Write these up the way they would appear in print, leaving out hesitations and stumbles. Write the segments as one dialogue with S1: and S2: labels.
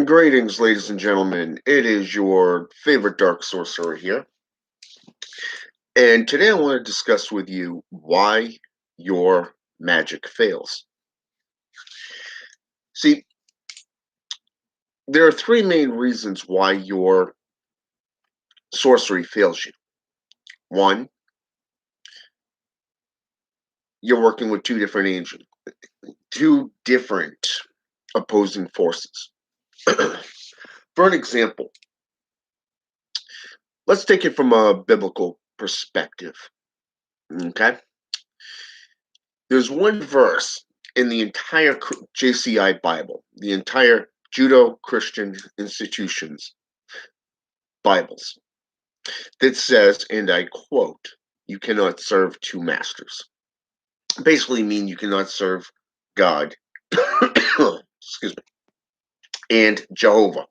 S1: Greetings, ladies and gentlemen. It is your favorite dark sorcerer here. And today I want to discuss with you why your magic fails. See, there are three main reasons why your sorcery fails you. One, you're working with two different opposing forces. For an example, let's take it from a biblical perspective. Okay? There's one verse in the entire JCI Bible, the entire Judo-Christian institutions Bibles, that says, and I quote, "You cannot serve two masters." Basically mean you cannot serve God, excuse me, and Jehovah.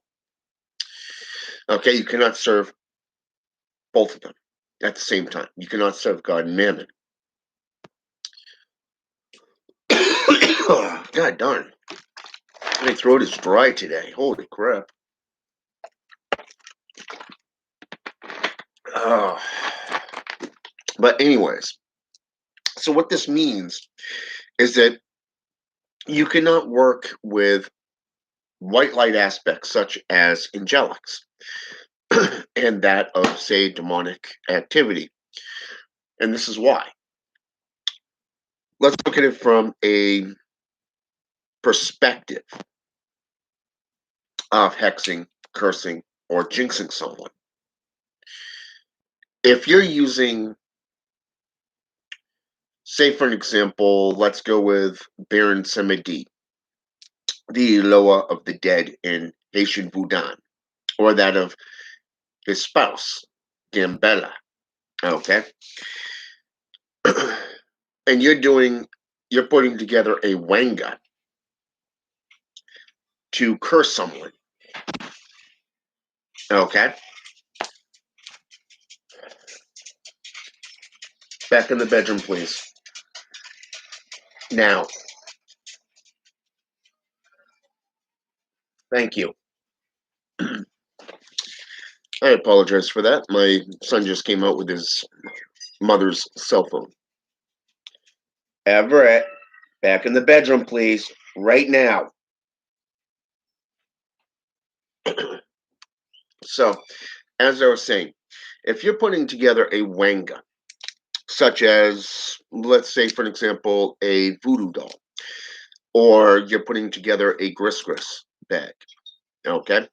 S1: Okay, you cannot serve both of them at the same time. You cannot serve God and Mammon. God darn. My throat is dry today. Holy crap. But anyways, so what this means is that you cannot work with white light aspects such as angelics and that of, say, demonic activity. And this is why. Let's look at it from a perspective of hexing, cursing, or jinxing someone. If you're using, say for an example, let's go with Baron Samedi, the Loa of the dead in Haitian Voodoo, or that of his spouse, Gambella, okay? And you're putting together a Wanga to curse someone, okay? Back in the bedroom, please. Now, thank you. I apologize for that. My son just came out with his mother's cell phone. Everett, back in the bedroom, please. Right now. So, as I was saying, if you're putting together a Wanga, such as, let's say, for an example, a voodoo doll, or you're putting together a gris bag, okay?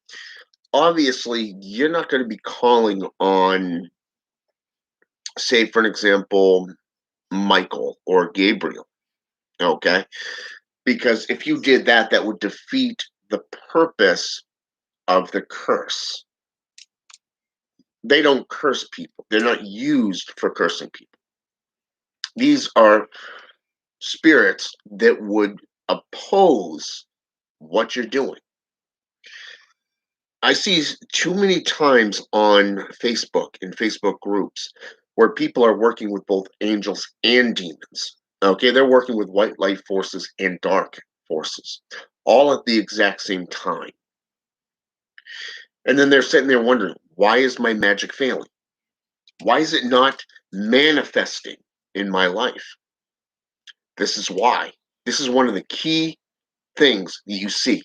S1: Obviously, you're not going to be calling on, say, for an example, Michael or Gabriel, okay? Because if you did that, that would defeat the purpose of the curse. They don't curse people. They're not used for cursing people. These are spirits that would oppose what you're doing. I see too many times on Facebook and Facebook groups where people are working with both angels and demons. Okay, they're working with white light forces and dark forces all at the exact same time. And then they're sitting there wondering, why is my magic failing? Why is it not manifesting in my life? This is why. This is one of the key things that you see.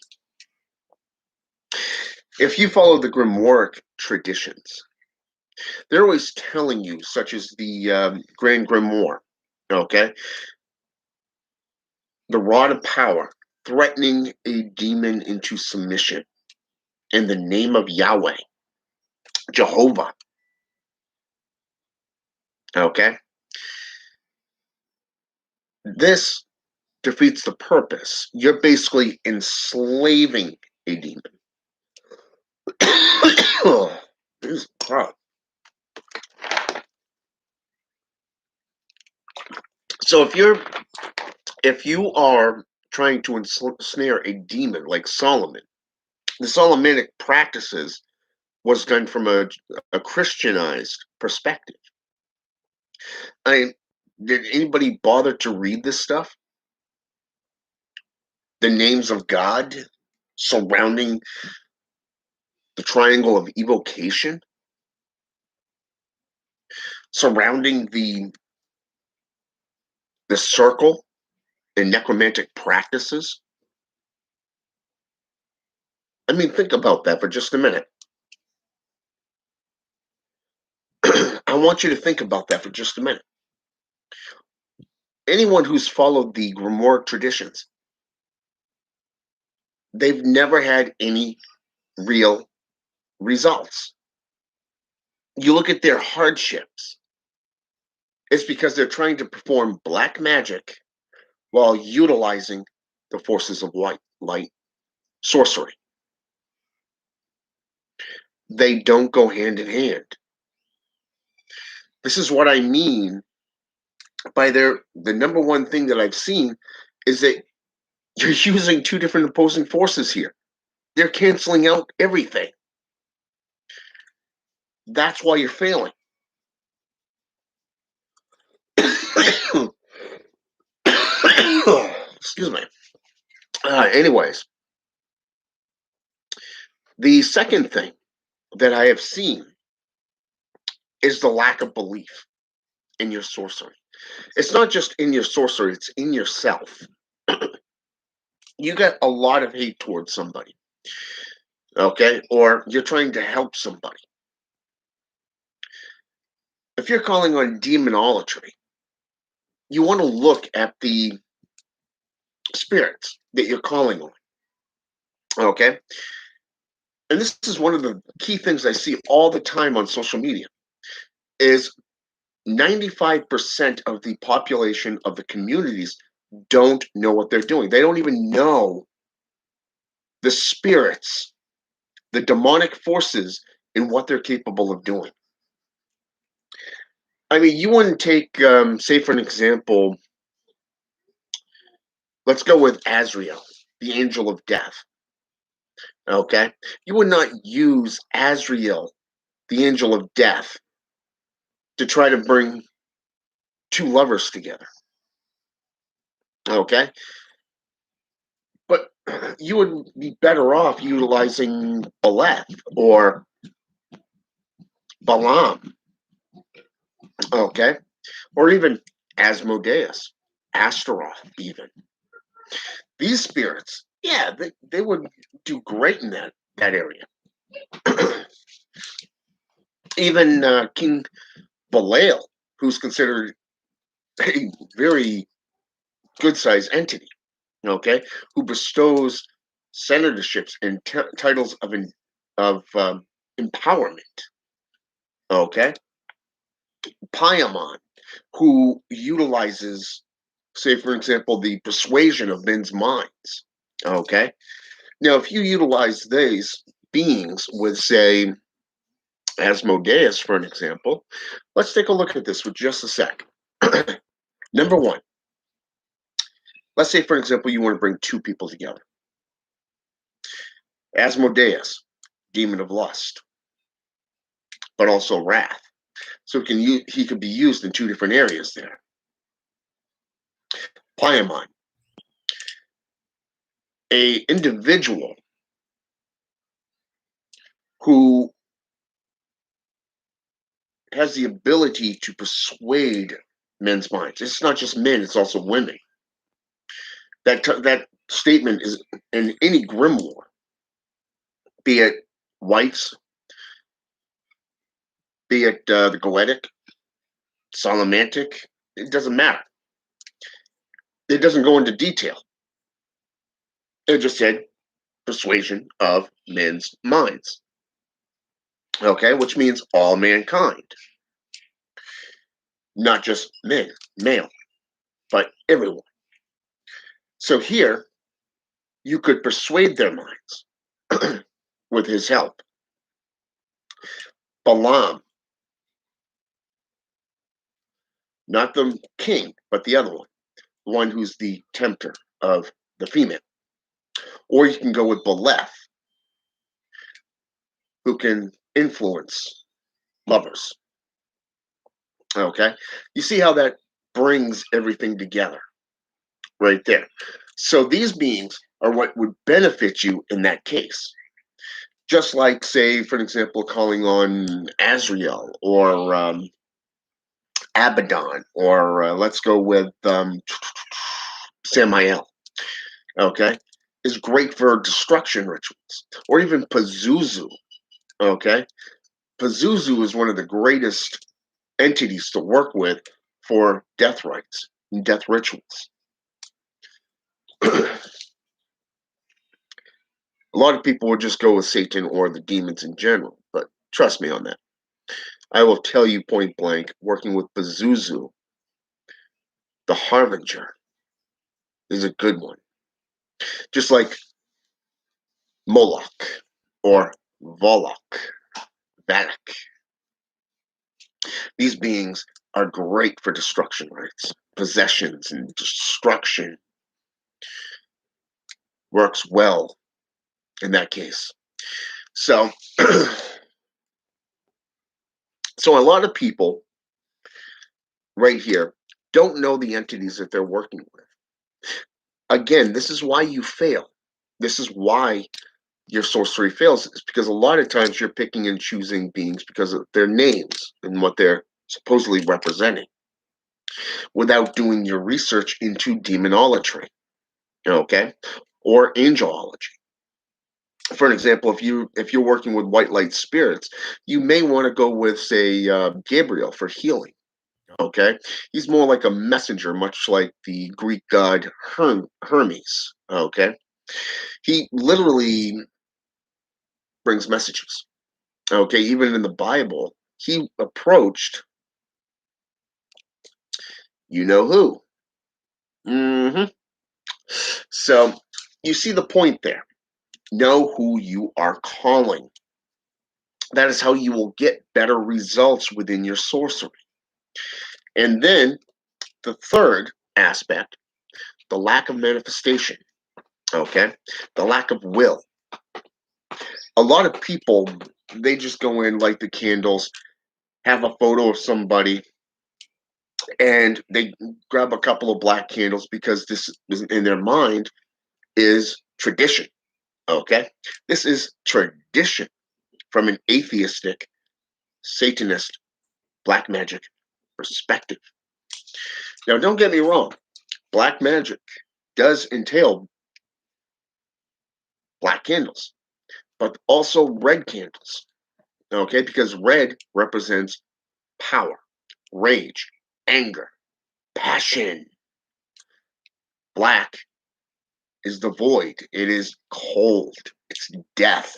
S1: If you follow the Grimoire traditions, they're always telling you, such as the Grand Grimoire, okay, the rod of power, threatening a demon into submission in the name of Yahweh, Jehovah. Okay? This defeats the purpose. You're basically enslaving a demon. Jesus Christ. So if you are trying to ensnare a demon like Solomon, the Solomonic practices was done from a Christianized perspective. I did anybody bother to read this stuff? The names of God surrounding the triangle of evocation, surrounding the circle and necromantic practices. I mean, think about that for just a minute. I want you to think about that for just a minute. Anyone who's followed the Grimoire traditions, they've never had any real results. You look at their hardships, it's because they're trying to perform black magic while utilizing the forces of light, sorcery. They don't go hand in hand. This is what I mean by the number one thing that I've seen is that you're using two different opposing forces here. They're canceling out everything. That's why you're failing. Excuse me. Anyways, the second thing that I have seen is the lack of belief in your sorcery. It's not just in your sorcery, it's in yourself. You got a lot of hate towards somebody, okay? Or you're trying to help somebody. If you're calling on demonolatry, you want to look at the spirits that you're calling on, okay? And this is one of the key things I see all the time on social media is 95% of the population of the communities don't know what they're doing. They don't even know the spirits, the demonic forces, and what they're capable of doing. I mean, you wouldn't take, say, for an example, let's go with Azrael, the angel of death. Okay? You would not use Azrael, the angel of death, to try to bring two lovers together. Okay? But you would be better off utilizing Baleth or Balaam, okay? Or even Asmodeus, Astaroth, even. These spirits, yeah, they would do great in that area. Even King Belial, who's considered a very good sized entity, okay, who bestows senatorships and titles of empowerment, okay. Paimon, who utilizes, say, for example, the persuasion of men's minds, okay. Now, if you utilize these beings with, say, Asmodeus, for an example, let's take a look at this for just a sec. Number one, let's say, for example, you want to bring two people together. Asmodeus, demon of lust, but also wrath. So he could be used in two different areas there. Paimon, a individual who has the ability to persuade men's minds. It's not just men; it's also women. That statement is in any grimoire, be it White's, be it the Goetic, Solomantic. It doesn't matter. It doesn't go into detail. It just said persuasion of men's minds. Okay, which means all mankind. not just men, male, but everyone. So here, you could persuade their minds with his help. Balaam, not the king, but the other one, the one who's the tempter of the female. Or you can go with Beleth, who can influence lovers. Okay? You see how that brings everything together right there. So these beings are what would benefit you in that case. Just like, say, for example, calling on Azrael or Abaddon, or let's go with Samael, okay, is great for destruction rituals, or even Pazuzu, okay. Pazuzu is one of the greatest entities to work with for death rites and death rituals. A lot of people would just go with Satan or the demons in general, but trust me on that. I will tell you point blank, working with Pazuzu, the Harbinger, is a good one. Just like Moloch or Volok, Valak. These beings are great for destruction rites, possessions, and destruction. Works well in that case. So, so a lot of people right here don't know the entities that they're working with. Again, this is why you fail. This is why your sorcery fails. It's because a lot of times you're picking and choosing beings because of their names and what they're supposedly representing, without doing your research into demonology, okay, or angelology. For an example, if you're working with white light spirits, you may want to go with, say, Gabriel for healing. Okay, he's more like a messenger, much like the Greek god Hermes. Okay, he literally brings messages. Okay, even in the Bible, he approached, you know who. hmm So you see the point there. Know who you are calling. That is how you will get better results within your sorcery. And then the third aspect, the lack of manifestation, okay? The lack of will. A lot of people, they just go in, light the candles, have a photo of somebody, and they grab a couple of black candles because this is in their mind is tradition, okay? This is tradition from an atheistic, Satanist, black magic perspective. Now, don't get me wrong, black magic does entail black candles, but also red candles, okay? Because red represents power, rage, anger, passion. Black is the void, it is cold, it's death,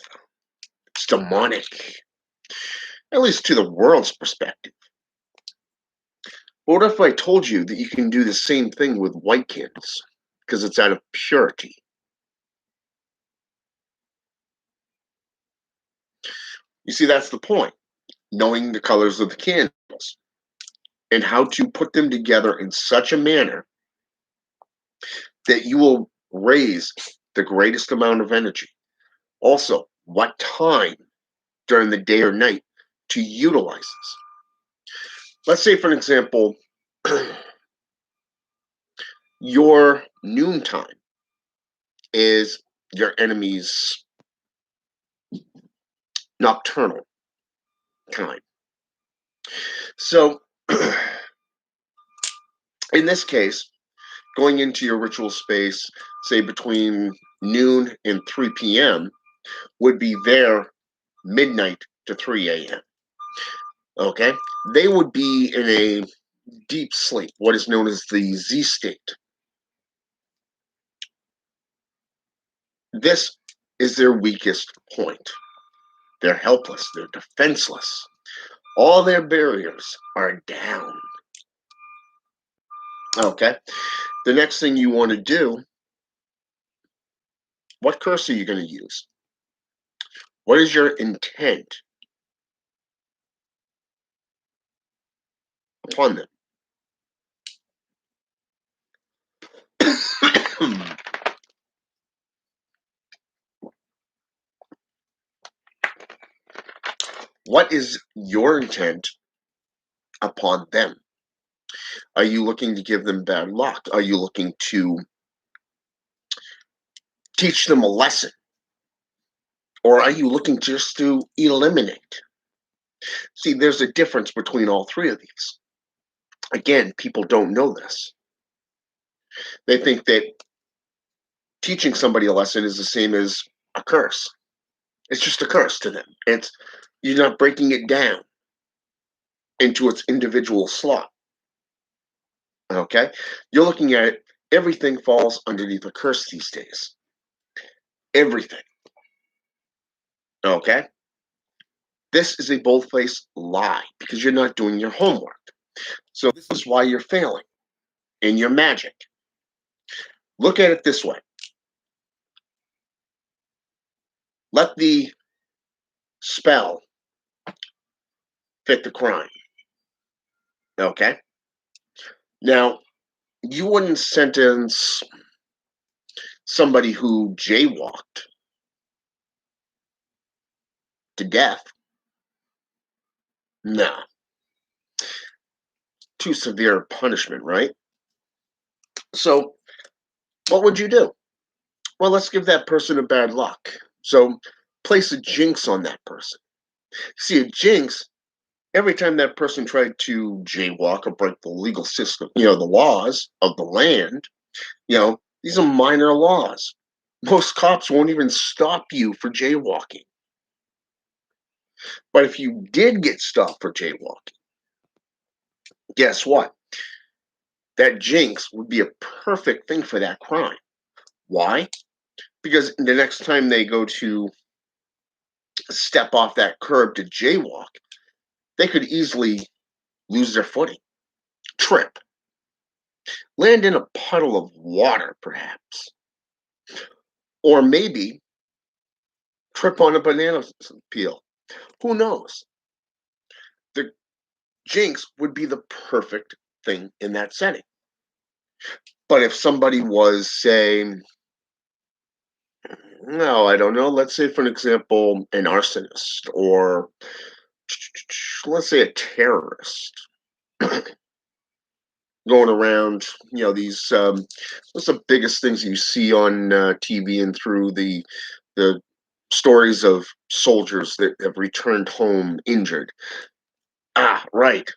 S1: it's demonic, at least to the world's perspective. What if I told you that you can do the same thing with white candles? Because it's out of purity. You see, that's the point. Knowing the colors of the candles and how to put them together in such a manner that you will raise the greatest amount of energy. Also, what time during the day or night to utilize this. Let's say, for example, your noontime is your enemy's nocturnal time. So, in this case, going into your ritual space, say between noon and 3 p.m., would be their midnight to 3 a.m. Okay? They would be in a deep sleep, what is known as the Z state. This is their weakest point. They're helpless, they're defenseless. All their barriers are down. Okay. The next thing you want to do, what curse are you going to use? What is your intent upon them? What is your intent upon them? Are you looking to give them bad luck? Are you looking to teach them a lesson? Or are you looking just to eliminate? See, there's a difference between all three of these. Again, people don't know this. They think that teaching somebody a lesson is the same as a curse. It's just a curse to them. It's you're not breaking it down into its individual slot. Okay? You're looking at it, everything falls underneath a curse these days. Everything. Okay? This is a bold-faced lie because you're not doing your homework. So this is why you're failing in your magic. Look at it this way. Let the spell fit the crime. Okay? Now, you wouldn't sentence somebody who jaywalked to death. No. Too severe punishment, right? So, what would you do? Well, let's give that person a bad luck. So, place a jinx on that person. See, a jinx, every time that person tried to jaywalk or break the legal system, the laws of the land, these are minor laws. Most cops won't even stop you for jaywalking. But if you did get stopped for jaywalking, guess what? That jinx would be a perfect thing for that crime. Why? Because the next time they go to step off that curb to jaywalk, they could easily lose their footing, trip, land in a puddle of water, perhaps, or maybe trip on a banana peel. Who knows? The jinx would be the perfect thing in that setting. But if somebody was, say, no, I don't know, let's say, for an example, an arsonist or let's say a terrorist going around, what's the biggest things you see on TV and through the stories of soldiers that have returned home injured. Ah, right.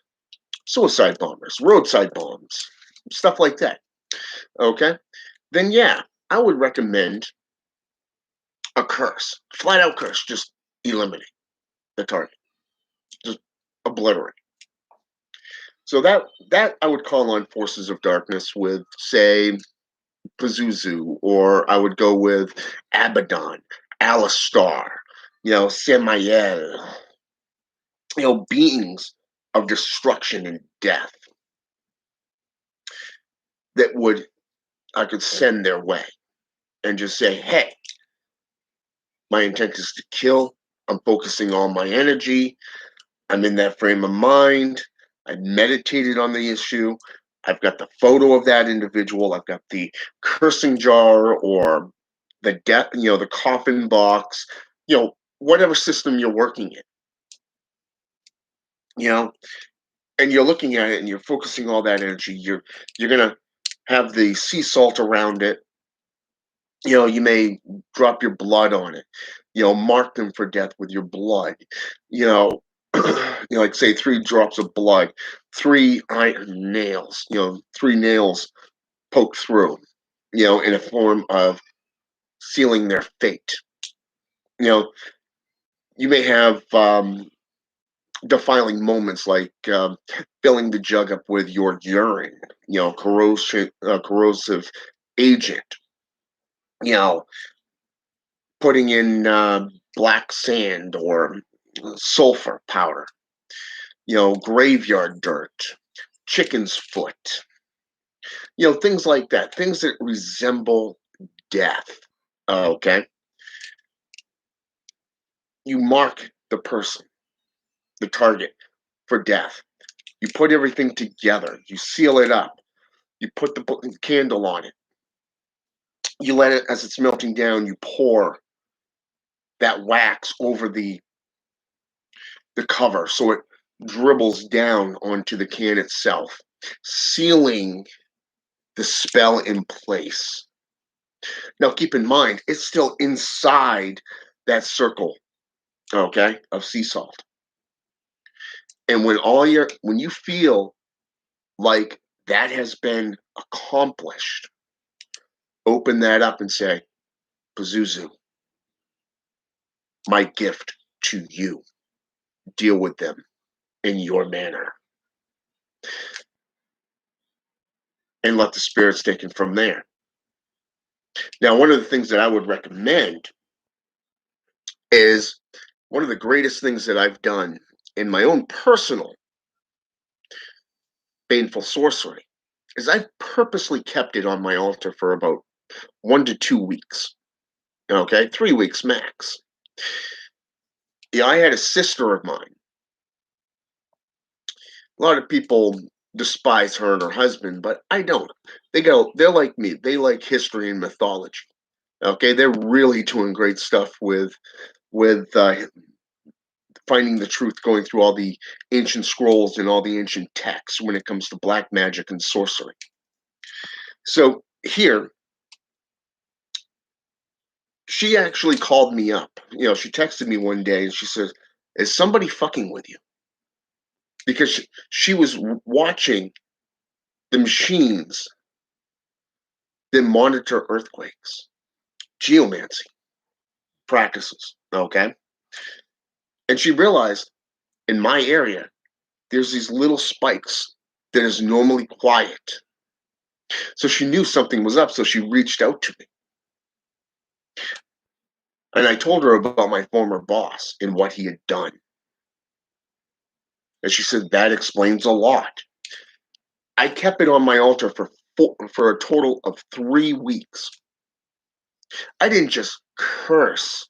S1: Suicide bombers, roadside bombs, stuff like that. Okay. Then, yeah, I would recommend a curse, flat out curse. Just eliminate the target, just obliterate. So that I would call on forces of darkness with, say, Pazuzu, or I would go with Abaddon, Alistar, Samael, beings of destruction and death that I could send their way and just say, hey, my intent is to kill. I'm focusing all my energy. I'm in that frame of mind. I've meditated on the issue. I've got the photo of that individual. I've got the cursing jar or the death, the coffin box, whatever system you're working in, you know, and you're looking at it and you're focusing all that energy. You're gonna have the sea salt around it. You may drop your blood on it. Mark them for death with your blood. You know, like say 3 drops of blood, 3 iron nails. Three nails poked through. In a form of sealing their fate. You know, you may have defiling moments like filling the jug up with your urine. Corrosive agent. You know, putting in black sand or sulfur powder, graveyard dirt, chicken's foot, Things like that, things that resemble death. Okay. You mark the person, the target for death. You put everything together, you seal it up, you put the candle on it, you let it, as it's melting down, you pour that wax over the cover so it dribbles down onto the can itself, sealing the spell in place. Now, keep in mind, it's still inside that circle, okay, of sea salt. And when you feel like that has been accomplished, open that up and say, Pazuzu, my gift to you. Deal with them in your manner and let the spirits take it from there. Now, one of the things that I would recommend is one of the greatest things that I've done in my own personal baneful sorcery is I've purposely kept it on my altar for about 1 to 2 weeks. Okay, 3 weeks max. Yeah, I had a sister of mine. A lot of people despise her and her husband, but I don't. They're like me. They like history and mythology. Okay, they're really doing great stuff with finding the truth, going through all the ancient scrolls and all the ancient texts when it comes to black magic and sorcery. So here, she actually called me up. She texted me one day and she says, "Is somebody fucking with you?" Because she was watching the machines that monitor earthquakes, geomancy practices. Okay, and she realized in my area there's these little spikes that is normally quiet. So she knew something was up, so she reached out to me. And I told her about my former boss and what he had done. And she said, that explains a lot. I kept it on my altar for a total of 3 weeks. I didn't just curse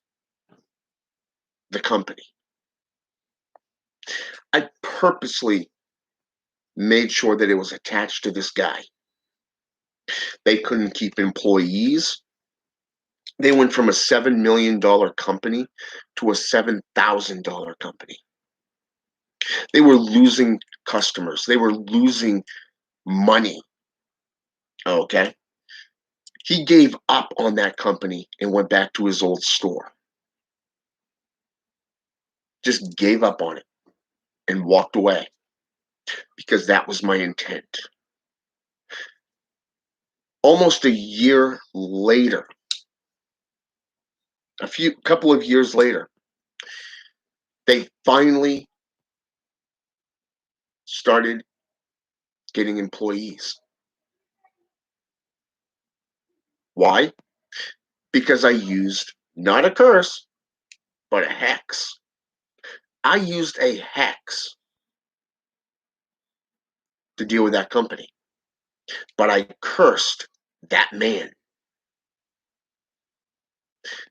S1: the company. I purposely made sure that it was attached to this guy. They couldn't keep employees. They went from a $7 million company to a $7,000 company. They were losing customers. They were losing money. Okay. He gave up on that company and went back to his old store. Just gave up on it and walked away because that was my intent. Almost a year later, couple of years later, they finally started getting employees. Why? Because I used not a curse, but a hex. I used a hex to deal with that company, but I cursed that man.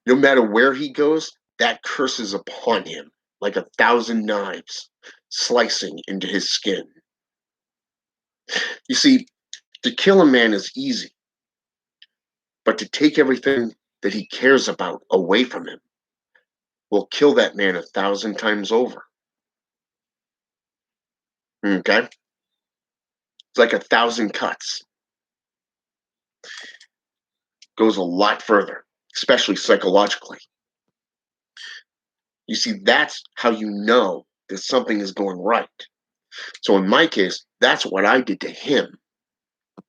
S1: No matter where he goes, that curse is upon him like 1,000 knives slicing into his skin. You see, to kill a man is easy, but to take everything that he cares about away from him will kill that man 1,000 times over. Okay? It's like 1,000 cuts. Goes a lot further, especially psychologically. You see, that's how you know that something is going right. So in my case, that's what I did to him.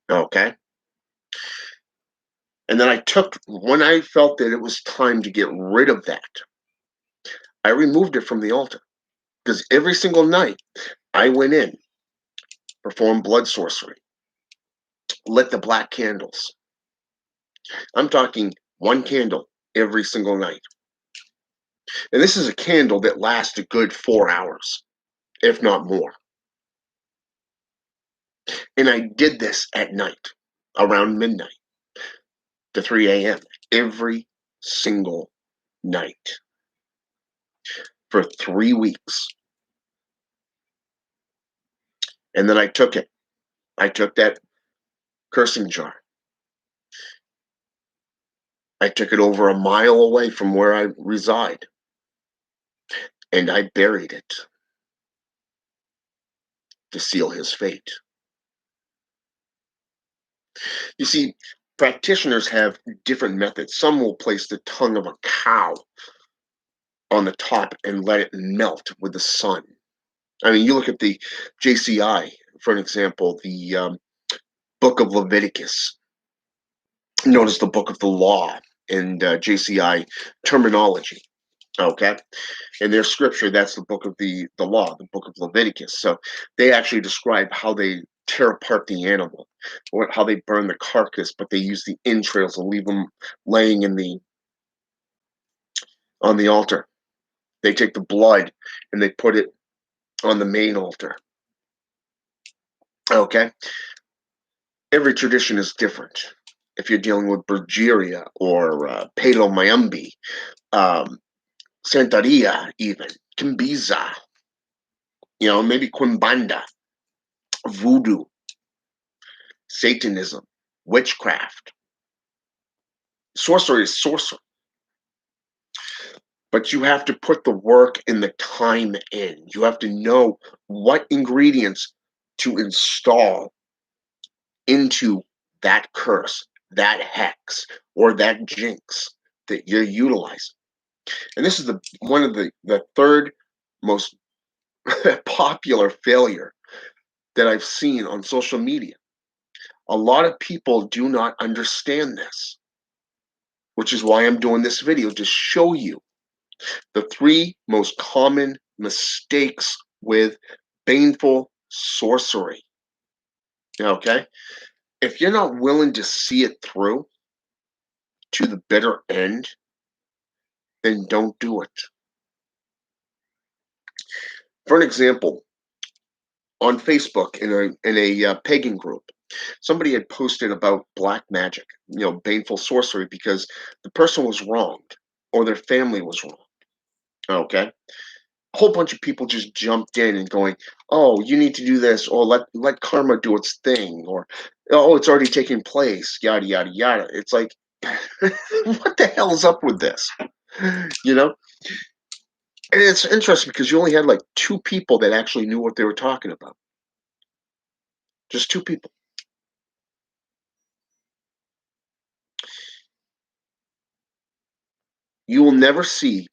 S1: Okay? And then when I felt that it was time to get rid of that, I removed it from the altar. Because every single night I went in, performed blood sorcery, lit the black candles. I'm talking one candle every single night. And this is a candle that lasts a good 4 hours, if not more. And I did this at night, around midnight to 3 a.m. every single night for 3 weeks. And then I took it. I took that cursing jar. I took it over a mile away from where I reside, and I buried it to seal his fate. You see, practitioners have different methods. Some will place the tongue of a cow on the top and let it melt with the sun. I mean, you look at the JCI, for an example, the Book of Leviticus, known as the Book of the Law in JCI terminology. Okay, in their scripture, that's the book of the law, the book of Leviticus. So they actually describe how they tear apart the animal, or how they burn the carcass, but they use the entrails and leave them laying in the on the altar. They take the blood and they put it on the main altar. Okay, every tradition is different. If you're dealing with Bergeria or Palo Mayumbi, um, Santeria, even Kimbiza, maybe Quimbanda, Voodoo, Satanism, witchcraft. Sorcery is sorcery, but you have to put the work and the time in. You have to know what ingredients to install into that curse, that hex, or that jinx that you're utilizing. And this is the one of the third most popular failure that I've seen on social media. A lot of people do not understand this, which is why I'm doing this video, to show you the three most common mistakes with baneful sorcery. Okay? If you're not willing to see it through to the bitter end, then don't do it. For an example, on Facebook in a pagan group, somebody had posted about black magic, baneful sorcery, because the person was wronged or their family was wrong. Okay? A whole bunch of people just jumped in and going, "Oh, you need to do this," or let karma do its thing, or "Oh, it's already taking place," yada yada yada. It's like, what the hell's up with this? You know? And it's interesting because you only had like two people that actually knew what they were talking about. Just two people. You will never see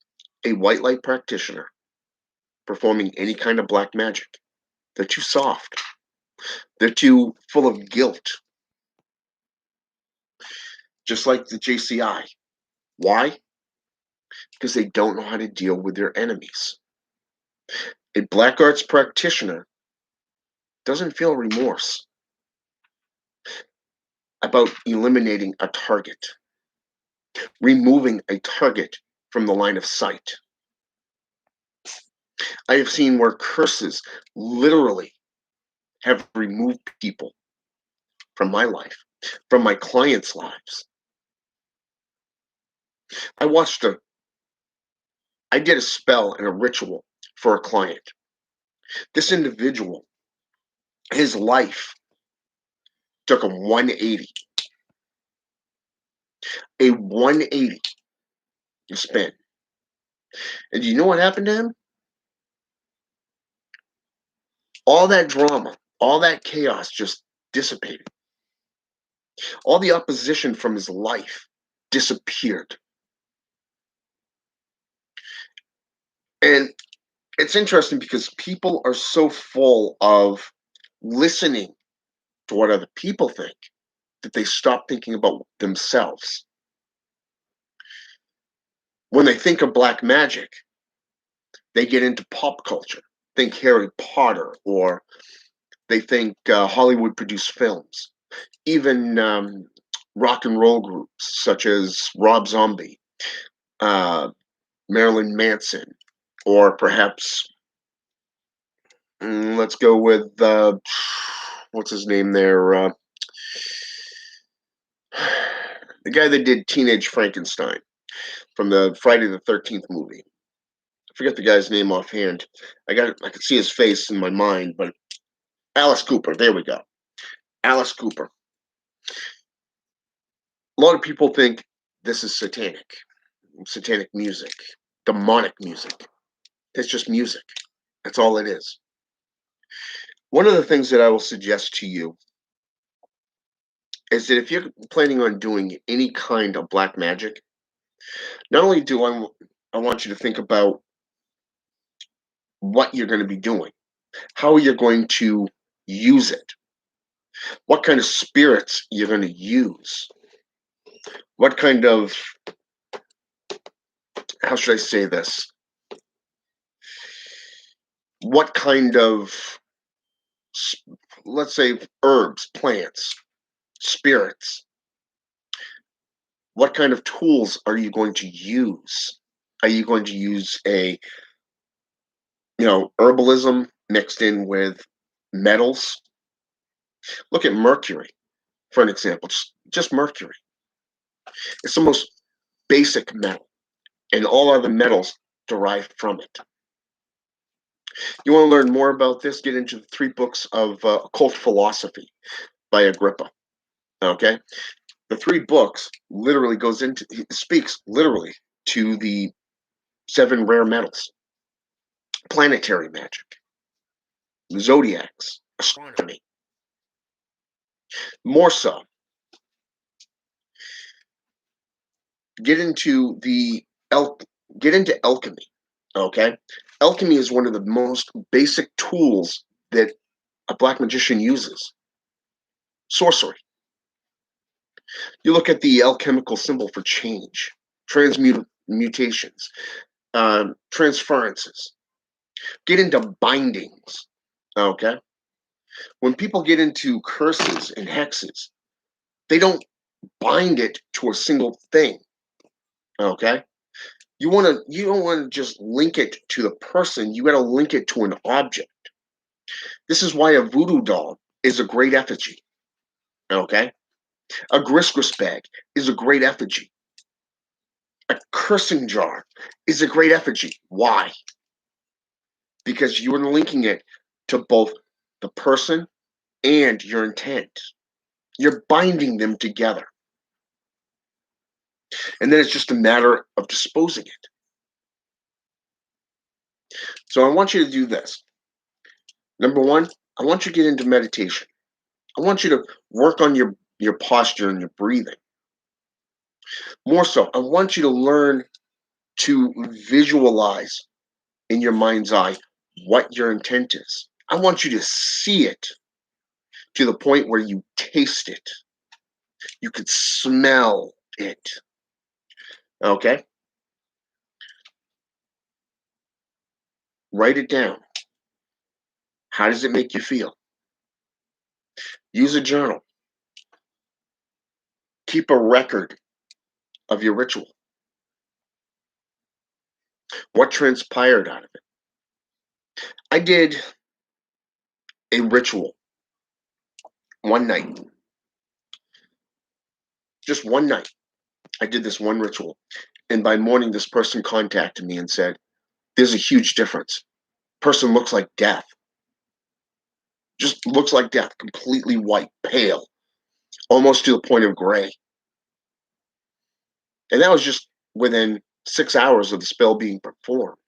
S1: a white light practitioner performing any kind of black magic. They're too soft. They're too full of guilt. Just like the JCI. Why? Because they don't know how to deal with their enemies. A black arts practitioner doesn't feel remorse about eliminating a target, removing a target from the line of sight. I have seen where curses literally have removed people from my life, from my clients' lives. I watched I did a spell and a ritual for a client. This individual, his life took a 180, a 180 spin. And do you know what happened to him? All that drama, all that chaos just dissipated. All the opposition from his life disappeared. And it's interesting because people are so full of listening to what other people think that they stop thinking about themselves. When they think of black magic, they get into pop culture. Think Harry Potter, or they think Hollywood produced films. Even rock and roll groups such as Rob Zombie, uh, Marilyn Manson, or perhaps let's go with what's his name there? The guy that did Teenage Frankenstein from the Friday the 13th movie. I forget the guy's name offhand. I could see his face in my mind, but Alice Cooper. There we go. Alice Cooper. A lot of people think this is satanic music, demonic music. It's just music. That's all it is. One of the things that I will suggest to you is that if you're planning on doing any kind of black magic, not only do I want you to think about what you're going to be doing, how you're going to use it, what kind of spirits you're going to use, what kind of, how should I say this? What kind of, let's say, herbs, plants, spirits, what kind of tools are you going to use? Are you going to use herbalism mixed in with metals? Look at mercury, for an example. Just mercury. It's the most basic metal, and all other metals derive from it. You want to learn more about this? Get into the 3 books of occult philosophy by Agrippa. Okay, the 3 books literally speaks literally to the 7 rare metals, planetary magic, zodiacs, astronomy. More so, get into alchemy. Okay, alchemy is one of the most basic tools that a black magician uses. Sorcery. You look at the alchemical symbol for change, transmutations, transferences. Get into bindings. Okay, when people get into curses and hexes, they don't bind it to a single thing. Okay, you don't want to just link it to the person. You got to link it to an object. This is why a voodoo doll is a great effigy. Okay, a grisgris bag is a great effigy. A cursing jar is a great effigy. Why? Because you are linking it to both the person and your intent. You're binding them together. And then it's just a matter of disposing it. So I want you to do this. Number 1, I want you to get into meditation. I want you to work on your posture and your breathing. More so, I want you to learn to visualize in your mind's eye what your intent is. I want you to see it to the point where you taste it. You could smell it. Okay? Write it down. How does it make you feel? Use a journal. Keep a record of your ritual. What transpired out of it? I did a ritual one night. Just one night. I did this one ritual. And by morning, this person contacted me and said, there's a huge difference. Person looks like death. Just looks like death, completely white, pale, almost to the point of gray. And that was just within 6 hours of the spell being performed.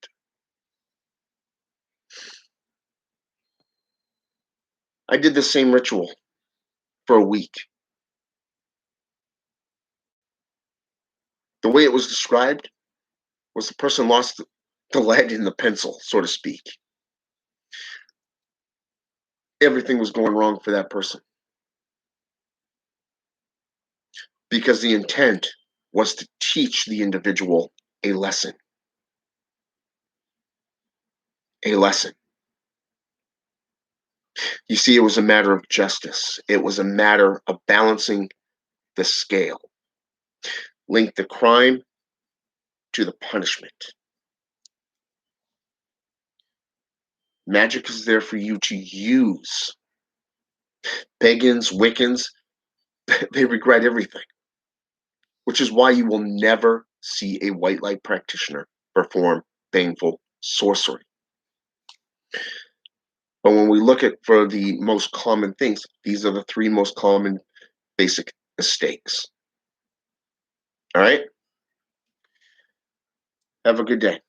S1: I did the same ritual for a week. The way it was described was the person lost the lead in the pencil, so to speak. Everything was going wrong for that person because the intent was to teach the individual a lesson. A lesson. You see, it was a matter of justice. It was a matter of balancing the scale. Link the crime to the punishment. Magic is there for you to use. Pagans, Wiccans, they regret everything, which is why you will never see a white light practitioner perform baneful sorcery. But when we look at for the most common things, these are the three most common basic mistakes. All right? Have a good day.